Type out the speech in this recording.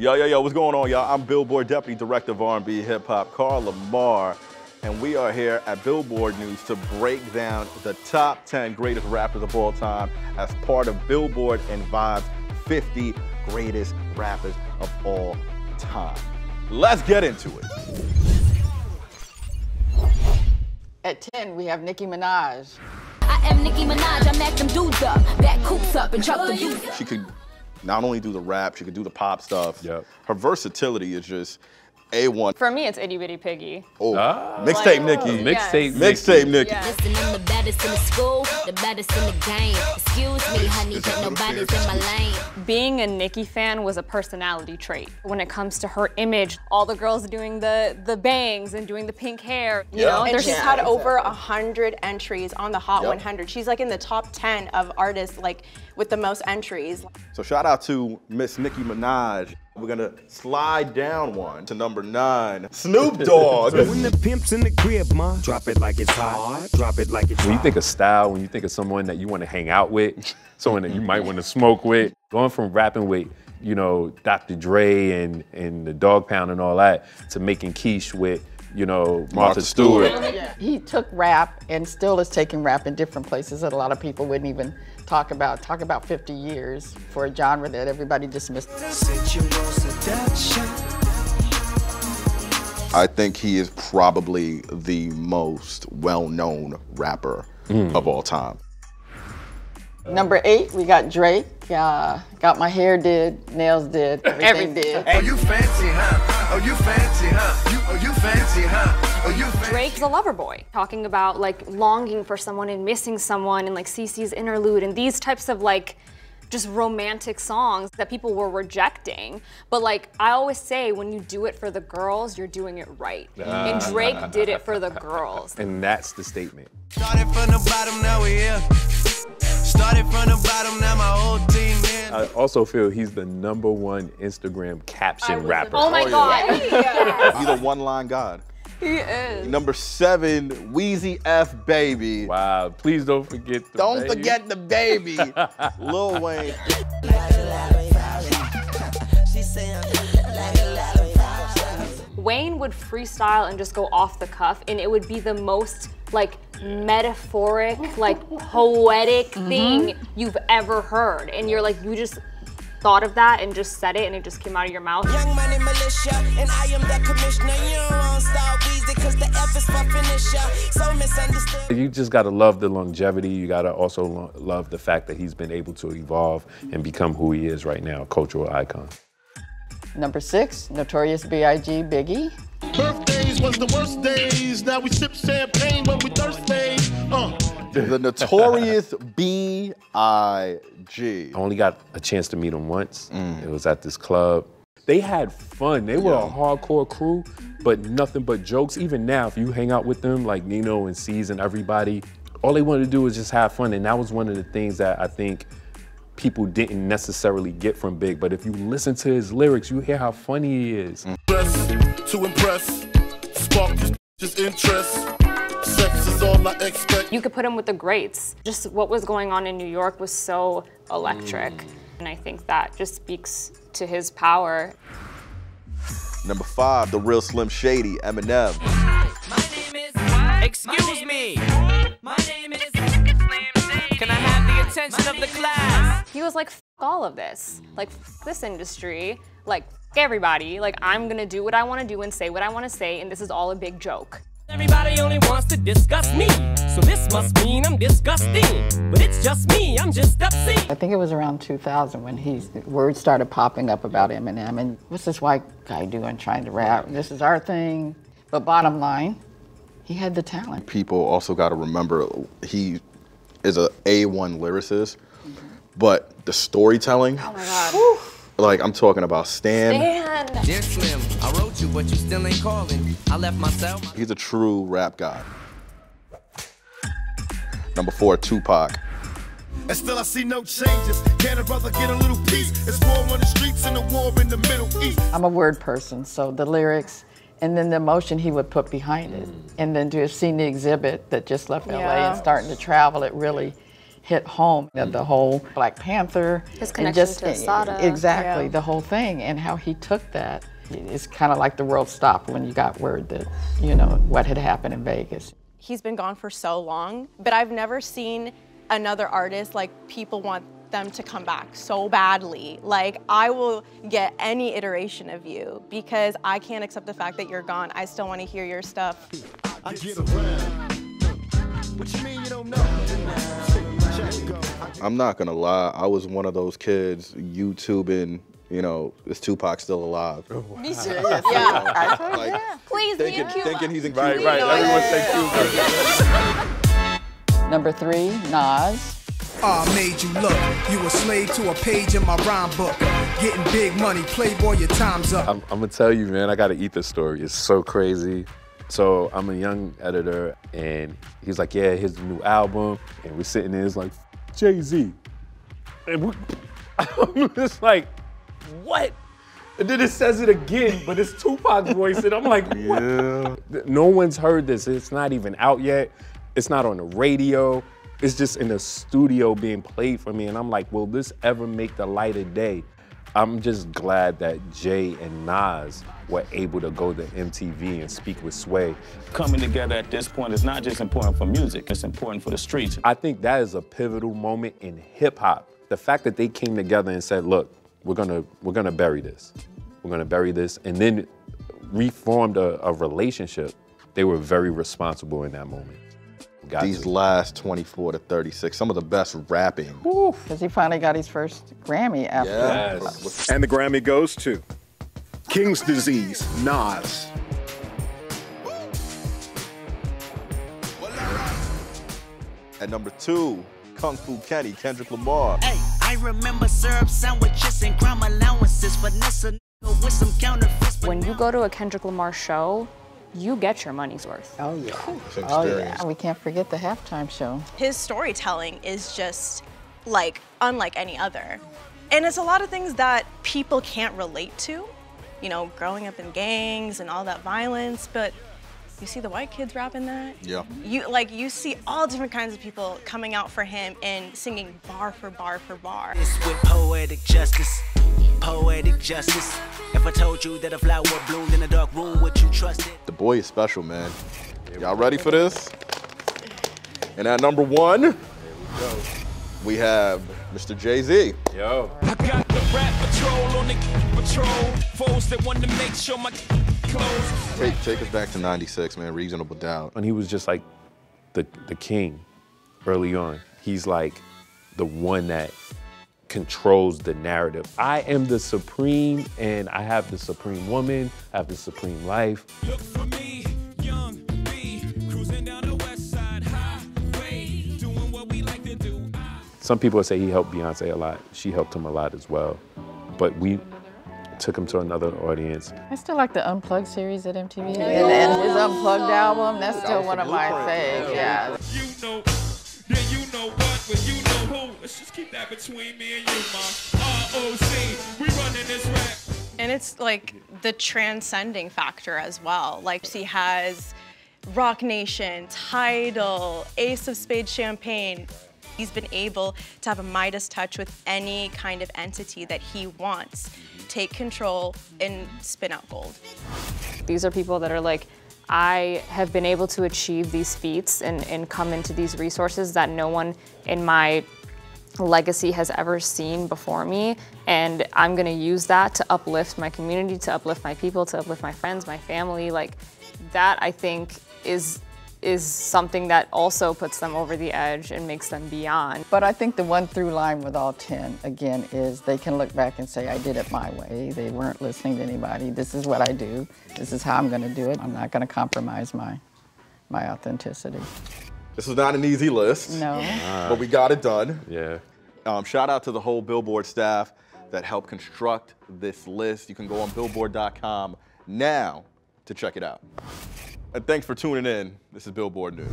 Yo, what's going on, y'all? I'm Billboard Deputy Director of R&B Hip Hop, Carl Lamar, and we are here at Billboard News to break down the top 10 greatest rappers of all time as part of Billboard and Vibe's 50 greatest rappers of all time. Let's get into it. At 10, we have Nicki Minaj. I am Nicki Minaj, I mack them dudes up, back coops up and chuck the dudes. She could not only do the rap, she could do the pop stuff. Yep. Her versatility is just A1. For me, it's Itty Bitty Piggy. Oh, mixtape Nicki. Mixtape Nicki. Yeah. Listen, I'm the baddest in the school, the baddest in the game. Excuse me, honey, but nobody's in my lane. Being a Nicki fan was a personality trait. When it comes to her image, all the girls doing the bangs and doing the pink hair, you know? And there's she's had over 100 entries on the Hot 100. She's like in the top 10 of artists like with the most entries. So shout out to Miss Nicki Minaj. We're gonna slide down one to number 9, Snoop Dogg. When the pimp's in the crib, ma, drop it like it's hot, drop it like it's hot. When you think of style, when you think of someone that you want to hang out with, someone that you might want to smoke with, going from rapping with, you know, Dr. Dre and the Dog Pound and all that, to making quiche with, you know, Martha Stewart. He took rap and still is taking rap in different places that a lot of people wouldn't even talk about. Talk about 50 years for a genre that everybody dismissed. I think he is probably the most well-known rapper of all time. Number 8, we got Drake. Got my hair did, nails did, everything did. Oh, you fancy, huh? Oh, you fancy, huh? Oh, you fancy, huh? Oh, you fancy. Drake's a lover boy, talking about like longing for someone and missing someone and like CeCe's interlude and these types of like just romantic songs that people were rejecting. But like I always say, when you do it for the girls, you're doing it right. And Drake did it for the girls. And that's the statement. Started from the bottom, now we here. Started from the bottom, now my whole team here. I also feel he's the #1 Instagram caption rapper. Oh my God. He's a one-line god. He is. Number 7, Weezy F Baby. Wow, please don't forget the Don't baby. forget the baby. Lil Wayne. Wayne would freestyle and just go off the cuff, and it would be the most like metaphoric, like poetic thing you've ever heard. And you're like, you just thought of that and just said it, and it just came out of your mouth. Young money militia, and I am the commissioner. You don't want style Weezy, cause the F is for finisher. So misunderstood. You just gotta love the longevity. You gotta also love the fact that he's been able to evolve and become who he is right now, a cultural icon. Number 6, Notorious B.I.G. Biggie. Birthdays was the worst days. Now we sip champagne when we thirsty. The Notorious B.I.G. I only got a chance to meet him once. It was at this club. They had fun. They were a hardcore crew, but nothing but jokes. Even now, if you hang out with them, like Nino and C's and everybody, all they wanted to do was just have fun. And that was one of the things that I think people didn't necessarily get from Big. But if you listen to his lyrics, you hear how funny he is. Dress to impress, spark just interest. Sex is all I expect. You could put him with the greats. Just what was going on in New York was so electric. And I think that just speaks to his power. Number 5, the real Slim Shady, Eminem. My name is. Excuse me. My name is. Can I have the attention of the class? He was like, F all of this. Like, F this industry. Like, F everybody. Like, I'm gonna do what I wanna do and say what I wanna say, and this is all a big joke. Everybody only wants to discuss me, so this must mean I'm disgusting. But it's just me, I'm just obscene. I think it was around 2000 when words started popping up about Eminem and what's this white guy doing trying to rap? This is our thing. But bottom line, he had the talent. People also got to remember he is a A1 lyricist, but the storytelling. Oh my God. Like, I'm talking about Stan. Dear Slim, I wrote you, but you still ain't calling. I left myself. He's a true rap god. Number 4, Tupac. And still I see no changes. Can a brother get a little peace? It's war on the streets and a war in the Middle East. I'm a word person, so the lyrics and then the emotion he would put behind it. And then to have seen the exhibit that just left LA and starting to travel, it really hit home. The whole Black Panther. His connection to Asada. Exactly, the whole thing, and how he took that. It's kind of like the world stopped when you got word that, you know, what had happened in Vegas. He's been gone for so long, but I've never seen another artist, like, people want them to come back so badly. Like, I will get any iteration of you because I can't accept the fact that you're gone. I still want to hear your stuff. I get around. What you mean you don't know? I'm not gonna lie, I was one of those kids YouTubing, you know, is Tupac still alive? Me too. Yeah. Like, Please be in Cuba. thinking he's in Right, Cuba. right. Everyone say Cuba. Number 3, Nas. I made you look. You a slave to a page in my rhyme book. Getting big money, playboy, your time's up. I'm gonna tell you, man, I gotta eat this story. It's so crazy. So I'm a young editor, and he's like, yeah, here's the new album. And we're sitting there, it's like, JayZ. And I'm just like, what? And then it says it again, but it's Tupac's voice, and I'm like, what? Yeah. No one's heard this. It's not even out yet. It's not on the radio. It's just in the studio being played for me, and I'm like, will this ever make the light of day? I'm just glad that Jay and Nas were able to go to MTV and speak with Sway. Coming together at this point is not just important for music, it's important for the streets. I think that is a pivotal moment in hip hop. The fact that they came together and said, look, we're gonna bury this. We're gonna bury this, and then reformed a relationship. They were very responsible in that moment. These last 24 to 36, some of the best rapping. Because he finally got his first Grammy after. Yes. And the Grammy goes to King's Disease, Nas. At number 2, Kung Fu Kenny, Kendrick Lamar. Hey, I remember syrup sandwiches and crime allowances, Vanessa with some counterfeits. When you go to a Kendrick Lamar show, you get your money's worth. Oh yeah. Oh yeah. We can't forget the halftime show. His storytelling is just like unlike any other. And it's a lot of things that people can't relate to. You know, growing up in gangs and all that violence, but you see the white kids rapping that. Yeah. You see all different kinds of people coming out for him and singing bar for bar for bar. It's with poetic justice. Poetic justice. If I told you that a flower bloomed in a dark room, would you trust it? The boy is special, man. Y'all ready for this? And at number 1, we have Mr. JayZ. Yo. I got the rap patrol on the patrol. Foes that want to make sure my clothes. Take us back to 96, man. Reasonable Doubt. And he was just like the king early on. He's like the one that controls the narrative. I am the supreme, and I have the supreme woman, I have the supreme life. Look for me, young B, cruising down the west side highway, doing what we like to do. Some people say he helped Beyonce a lot. She helped him a lot as well. But we took him to another audience. I still like the Unplugged series at MTV. And his Unplugged album, that's still one of my faves. Yeah. You know, then you know what, when you know who. Let's just keep that between me and you, ma. ROC, we running this rap. And it's like the transcending factor as well. Like he has Rock Nation, Tidal, Ace of Spades Champagne. He's been able to have a Midas touch with any kind of entity that he wants. Take control and spin out gold. These are people that are like, I have been able to achieve these feats and come into these resources that no one in my legacy has ever seen before me, and I'm gonna use that to uplift my community, to uplift my people, to uplift my friends, my family. Like, that I think is something that also puts them over the edge and makes them beyond. But I think the one through line with all 10, again, is they can look back and say, I did it my way. They weren't listening to anybody. This is what I do. This is how I'm gonna do it. I'm not gonna compromise my authenticity. This was not an easy list. No. But we got it done. Yeah. Shout out to the whole Billboard staff that helped construct this list. You can go on billboard.com now to check it out. And thanks for tuning in. This is Billboard News.